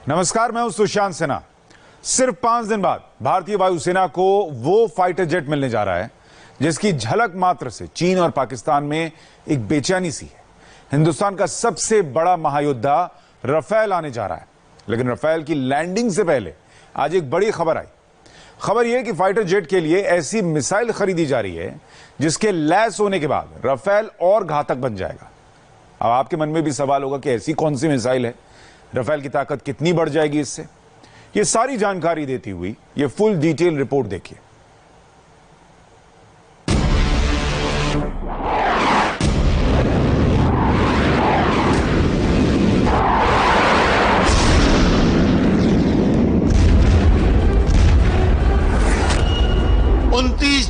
नमस्कार, मैं हूं सुशांत सिन्हा। सिर्फ 5 दिन बाद भारतीय वायुसेना को वो फाइटर जेट मिलने जा रहा है जिसकी झलक मात्र से चीन और पाकिस्तान में एक बेचैनी सी है। हिंदुस्तान का सबसे बड़ा महायोद्धा राफेल आने जा रहा है, लेकिन राफेल की लैंडिंग से पहले आज एक बड़ी खबर आई। खबर यह कि फाइटर जेट के लिए ऐसी मिसाइल खरीदी जा रही है जिसके लैस होने के बाद राफेल और घातक बन जाएगा। अब आपके मन में भी सवाल होगा कि ऐसी कौन सी मिसाइल है, राफेल की ताकत कितनी बढ़ जाएगी इससे। ये सारी जानकारी देती हुई ये फुल डिटेल रिपोर्ट देखिए।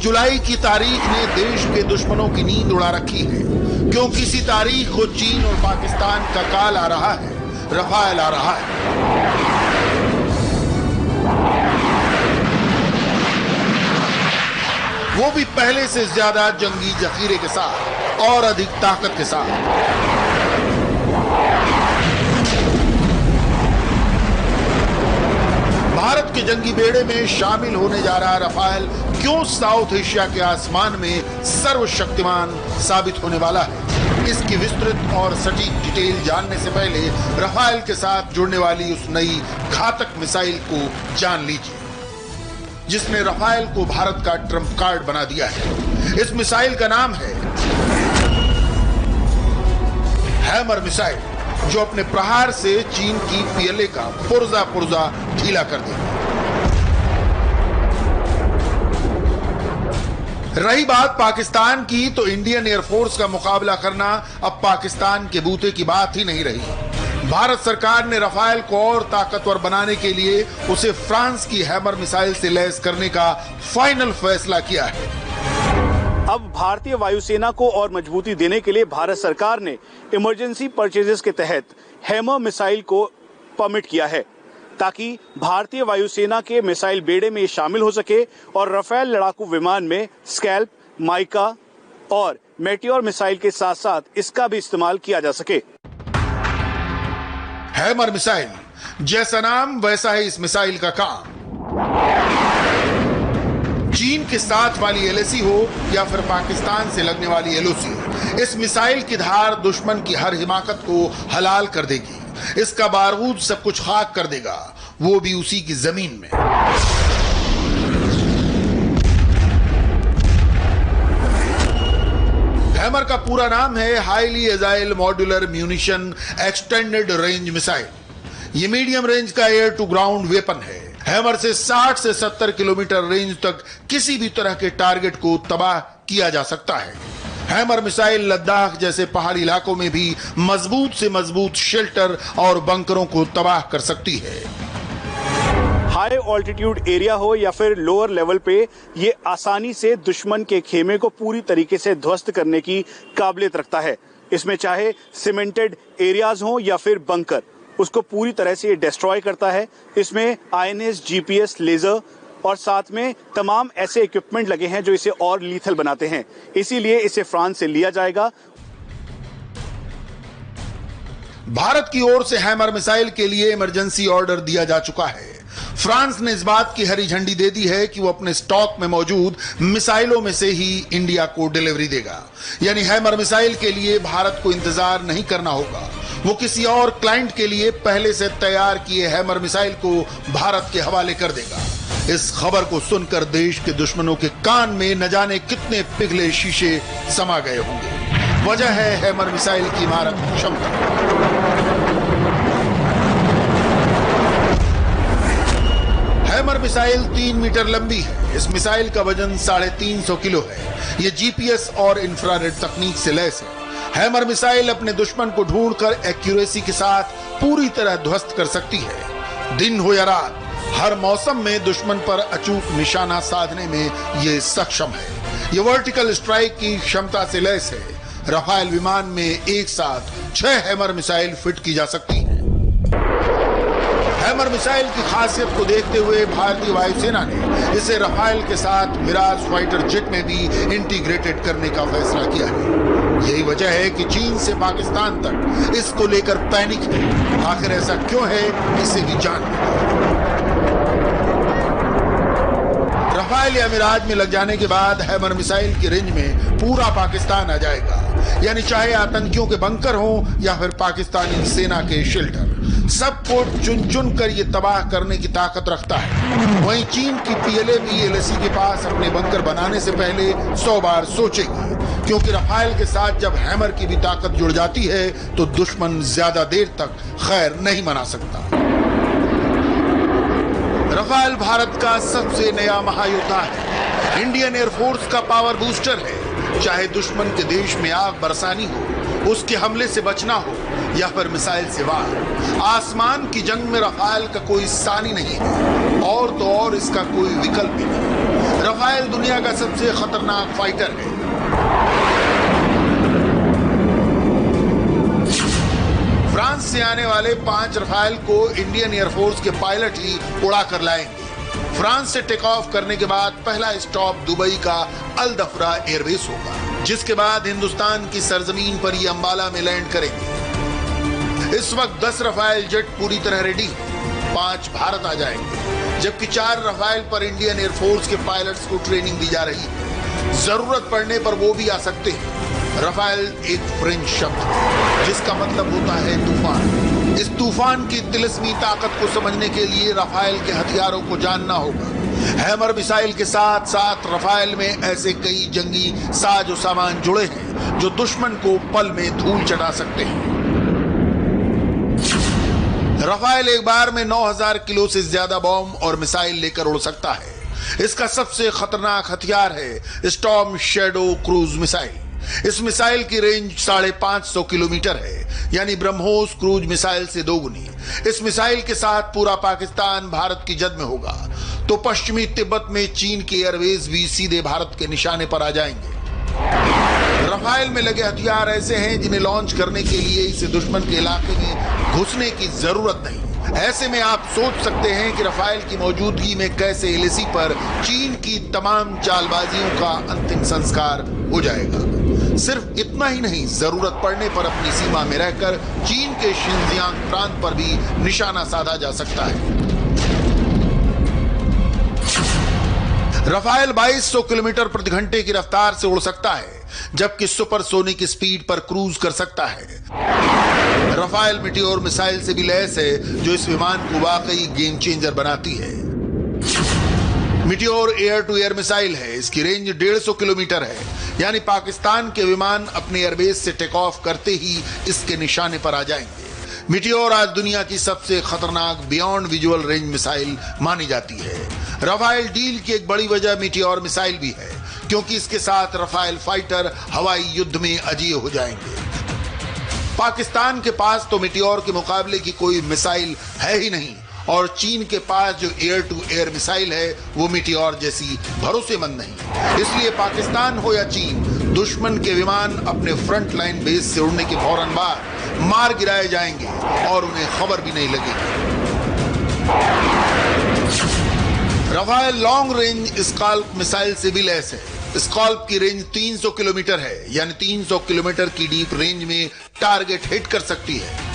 जुलाई की तारीख ने देश के दुश्मनों की नींद उड़ा रखी है, क्योंकि इसी तारीख को चीन और पाकिस्तान का काल आ रहा है, राफेल आ रहा है। वो भी पहले से ज्यादा जंगी जखीरे के साथ और अधिक ताकत के साथ। भारत के जंगी बेड़े में शामिल होने जा रहा राफेल क्यों साउथ एशिया के आसमान में सर्वशक्तिमान साबित होने वाला है, इसकी विस्तृत और सटीक डिटेल जानने से पहले राफेल के साथ जुड़ने वाली उस नई घातक मिसाइल को जान लीजिए, जिसने राफेल को भारत का ट्रम्प कार्ड बना दिया है। इस मिसाइल का नाम है हैमर मिसाइल, जो अपने प्रहार से चीन की पीएलए का पुर्जा ढीला कर देगी। रही बात पाकिस्तान की, तो इंडियन एयरफोर्स का मुकाबला करना अब पाकिस्तान के बूते की बात ही नहीं रही। भारत सरकार ने राफेल को और ताकतवर बनाने के लिए उसे फ्रांस की हैमर मिसाइल से लैस करने का फाइनल फैसला किया है। अब भारतीय वायुसेना को और मजबूती देने के लिए भारत सरकार ने इमरजेंसी परचेजेस के तहत हैमर मिसाइल को परमिट किया है, ताकि भारतीय वायुसेना के मिसाइल बेड़े में शामिल हो सके और राफेल लड़ाकू विमान में स्कैल्प, माइका और मेटियोर मिसाइल के साथ साथ इसका भी इस्तेमाल किया जा सके। हैमर मिसाइल, जैसा नाम वैसा है इस मिसाइल का काम। चीन के साथ वाली एलएसी हो या फिर पाकिस्तान से लगने वाली एलओसी, इस मिसाइल की धार दुश्मन की हर हिमाकत को हलाल कर देगी। इसका बारूद सब कुछ खाक कर देगा, वो भी उसी की जमीन में। हैमर का पूरा नाम है highly agile modular munition extended range missile. ये मीडियम रेंज का एयर टू ग्राउंड वेपन है। हैमर से 60 से 70 किलोमीटर रेंज तक किसी भी तरह के टारगेट को तबाह किया जा सकता है। हैमर मिसाइल लद्दाख जैसे पहाड़ी इलाकों में भी मजबूत से मजबूत शेल्टर और बंकरों को तबाह कर सकती है। हाई ऑल्टीट्यूड एरिया हो या फिर लोअर लेवल पे, ये आसानी से दुश्मन के खेमे को पूरी तरीके से ध्वस्त करने की काबिलियत रखता है। इसमें चाहे सीमेंटेड एरियाज हो या फिर बंकर, उसको पूरी तरह से ये डिस्ट्रॉय करता है। इसमें आईएनएस, जीपीएस, लेजर और साथ में तमाम ऐसे इक्विपमेंट लगे हैं जो इसे और लीथल बनाते हैं। इसीलिए इसे फ्रांस से लिया जाएगा। भारत की ओर से हैमर मिसाइल के लिए इमरजेंसी ऑर्डर दिया जा चुका है। फ्रांस ने इस बात की हरी झंडी दे दी है कि वो अपने स्टॉक में मौजूद मिसाइलों में से ही इंडिया को डिलीवरी देगा। यानी हैमर मिसाइल के लिए भारत को इंतजार नहीं करना होगा। वो किसी और क्लाइंट के लिए पहले से तैयार किए हैमर मिसाइल को भारत के हवाले कर देगा। इस खबर को सुनकर देश के दुश्मनों के कान में न जाने कितने पिघले शीशे समा गए होंगे। वजह है हैमर मिसाइल की मारक क्षमता। हैमर मिसाइल 3 मीटर लंबी है। इस मिसाइल का वजन 350 किलो है। यह जीपीएस और इंफ्रारेड तकनीक से लैस है। हैमर मिसाइल अपने दुश्मन को ढूंढकर एक्यूरेसी के साथ पूरी तरह ध्वस्त कर सकती है। दिन हो या रात, हर मौसम में दुश्मन पर अचूक निशाना साधने में यह सक्षम है। यह वर्टिकल स्ट्राइक की क्षमता से लैस है। राफेल विमान में एक साथ 6 हैमर मिसाइल फिट की जा सकती है। हैमर मिसाइल की खासियत को देखते हुए भारतीय वायुसेना ने इसे रफाल के साथ मिराज फाइटर जेट में भी इंटीग्रेटेड करने का फैसला किया है। यही वजह है कि चीन से पाकिस्तान तक इसको लेकर पैनिक है। आखिर ऐसा क्यों है, इसे भी जानना। रफाल या मिराज में लग जाने के बाद हैमर मिसाइल की रेंज में पूरा पाकिस्तान आ जाएगा, यानी चाहे आतंकियों के बंकर हो या फिर पाकिस्तानी सेना के शेल्टर, सबको चुन चुन कर ये तबाह करने की ताकत रखता है। वहीं चीन की पीएलए भी एलएसी के पास अपने बंकर बनाने से पहले 100 बार सोचेगी, क्योंकि रफाल के साथ जब हैमर की भी ताकत जुड़ जाती है तो दुश्मन ज्यादा देर तक खैर नहीं मना सकता। रफाल भारत का सबसे नया महायोद्धा है, इंडियन एयरफोर्स का पावर बूस्टर है। चाहे दुश्मन के देश में आग बरसानी हो, उसके हमले से बचना हो या फिर मिसाइल से वार, आसमान की जंग में रफाल का कोई सानी नहीं है, और तो और इसका कोई विकल्प ही नहीं। रफाल दुनिया का सबसे खतरनाक फाइटर है। फ्रांस से आने वाले 5 रफाल को इंडियन एयरफोर्स के पायलट ही उड़ा कर लाएंगे। फ्रांस से टेक ऑफ करने के बाद पहला स्टॉप दुबई का अल दफरा एयरबेस होगा, जिसके बाद हिंदुस्तान की सरजमीन पर ये अंबाला में लैंड करेंगे। इस वक्त 10 रफाल जेट पूरी तरह रेडी, 5 भारत आ जाएंगे, जबकि 4 रफाल पर इंडियन एयरफोर्स के पायलट्स को ट्रेनिंग दी जा रही है। जरूरत पड़ने पर वो भी आ सकते हैं। रफाल एक फ्रेंच शब्द है जिसका मतलब होता है तूफान। इस तूफान की तिलिस्मी ताकत को समझने के लिए रफाल के हथियारों को जानना होगा। हैमर मिसाइल के साथ साथ रफाल में ऐसे कई जंगी साजो सामान जुड़े हैं जो दुश्मन को पल में धूल चटा सकते हैं। रफाल एक बार में 9000 किलो से ज्यादा बॉम्ब और मिसाइल लेकर उड़ सकता है। इसका सबसे खतरनाक हथियार है स्टॉर्म शैडो क्रूज मिसाइल। इस मिसाइल की रेंज 550 किलोमीटर है, यानी ब्रह्मोस क्रूज मिसाइल से दोगुनी। इस मिसाइल के साथ पूरा पाकिस्तान भारत की जद में होगा, तो पश्चिमी तिब्बत में चीन के एयरवेज भी सीधे भारत के निशाने पर आ जाएंगे। रफाल में लगे हथियार ऐसे हैं जिन्हें लॉन्च करने के लिए इसे दुश्मन के इलाके में घुसने की जरूरत नहीं। ऐसे में आप सोच सकते हैं कि रफाल की मौजूदगी में कैसे एलएसी पर चीन की तमाम चालबाजियों का अंतिम संस्कार हो जाएगा। सिर्फ इतना ही नहीं, जरूरत पड़ने पर अपनी सीमा में रहकर चीन के शिनजियांग प्रांत पर भी निशाना साधा जा सकता है। रफाल 2200 किलोमीटर प्रति घंटे की रफ्तार से उड़ सकता है, जबकि सुपरसोनिक स्पीड पर क्रूज कर सकता है। रफाल मिटियोर मिसाइल से भी लैस है, जो इस विमान को वाकई गेम चेंजर बनाती है। Meteor air to air missile है, इसकी रेंज 150 किलोमीटर है, यानी पाकिस्तान के विमान अपने एयरबेस से टेक ऑफ करते ही इसके निशाने पर आ जाएंगे। मिटियोर आज दुनिया की सबसे खतरनाक बियॉन्ड विजुअल रेंज मिसाइल मानी जाती है। रफाल डील की एक बड़ी वजह मिटियोर मिसाइल भी है, क्योंकि इसके साथ रफाल फाइटर हवाई युद्ध में अजेय हो जाएंगे। पाकिस्तान के पास तो मिटियोर के मुकाबले की कोई मिसाइल है ही नहीं, और चीन के पास जो एयर टू एयर मिसाइल है वो मिटियोर जैसी भरोसेमंद नहीं। इसलिए पाकिस्तान हो या चीन, दुश्मन के विमान अपने फ्रंट लाइन बेस से उड़ने के फौरन बाद मार गिराए जाएंगे और उन्हें खबर भी नहीं लगेगी। Rafale long range scalp missile से भी लैस है। स्काल्प की रेंज 300 किलोमीटर है, यानी 300 किलोमीटर की डीप रेंज में टारगेट हिट कर सकती है।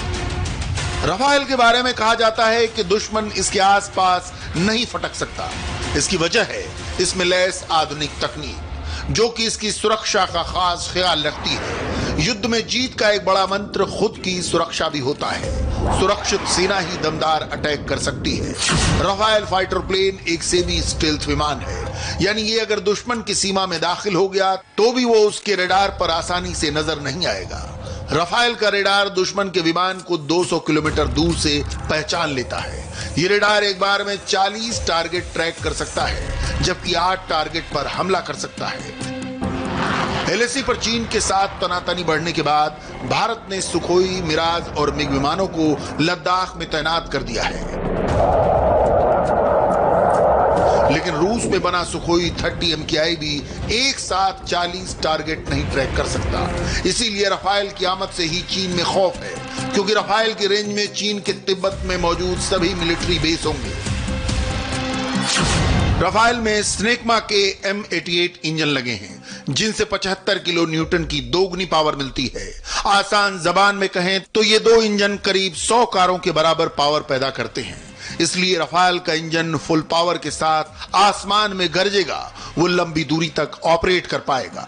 रफाल के बारे में कहा जाता है कि दुश्मन इसके आसपास नहीं फटक सकता। इसकी वजह है इसमें लैस आधुनिक तकनीक, जो कि इसकी सुरक्षा का खास ख्याल रखती है। युद्ध में जीत का एक बड़ा मंत्र खुद की सुरक्षा भी होता है। सुरक्षित सेना ही दमदार अटैक कर सकती है। रफाल फाइटर प्लेन एक सेमी स्टेल्थ विमान है, यानी ये अगर दुश्मन की सीमा में दाखिल हो गया तो भी वो उसके रडार पर आसानी से नजर नहीं आएगा। रफाल का रेडार दुश्मन के विमान को 200 किलोमीटर दूर से पहचान लेता है। ये रेडार एक बार में 40 टारगेट ट्रैक कर सकता है, जबकि 8 टारगेट पर हमला कर सकता है। एलएसी पर चीन के साथ तनातनी बढ़ने के बाद भारत ने सुखोई, मिराज और मिग विमानों को लद्दाख में तैनात कर दिया है। लेकिन रूस में बना सुखोई 30 MKI भी एक साथ 40 टारगेट नहीं ट्रैक कर सकता। इसीलिए रफाल की आमद से ही चीन में खौफ है, क्योंकि रफाल की रेंज में चीन के तिब्बत में मौजूद सभी मिलिट्री बेस होंगे। रफाल में स्नेकमा के M88 इंजन लगे हैं, जिनसे 75 किलो न्यूटन की दोगुनी पावर मिलती है। आसान जबान में कहें तो ये दो इंजन करीब 100 कारों के बराबर पावर पैदा करते हैं। इसलिए रफाल का इंजन फुल पावर के साथ आसमान में गरजेगा, वो लंबी दूरी तक ऑपरेट कर पाएगा।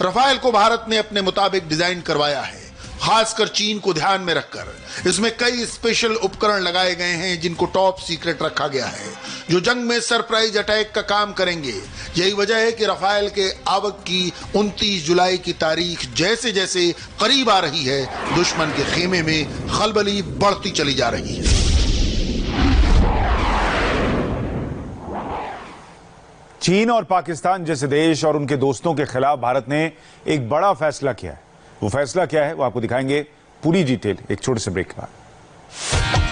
रफाल को भारत ने अपने मुताबिक डिजाइन करवाया है, खासकर चीन को ध्यान में रखकर। इसमें कई स्पेशल उपकरण लगाए गए हैं जिनको टॉप सीक्रेट रखा गया है, जो जंग में सरप्राइज अटैक का काम करेंगे। यही वजह है कि रफाल के आवक की 29 जुलाई की तारीख जैसे जैसे करीब आ रही है, दुश्मन के खेमे में खलबली बढ़ती चली जा रही है। चीन और पाकिस्तान जैसे देश और उनके दोस्तों के खिलाफ भारत ने एक बड़ा फैसला किया है। वो फैसला क्या है वो आपको दिखाएंगे पूरी डिटेल एक छोटे से ब्रेक के बाद।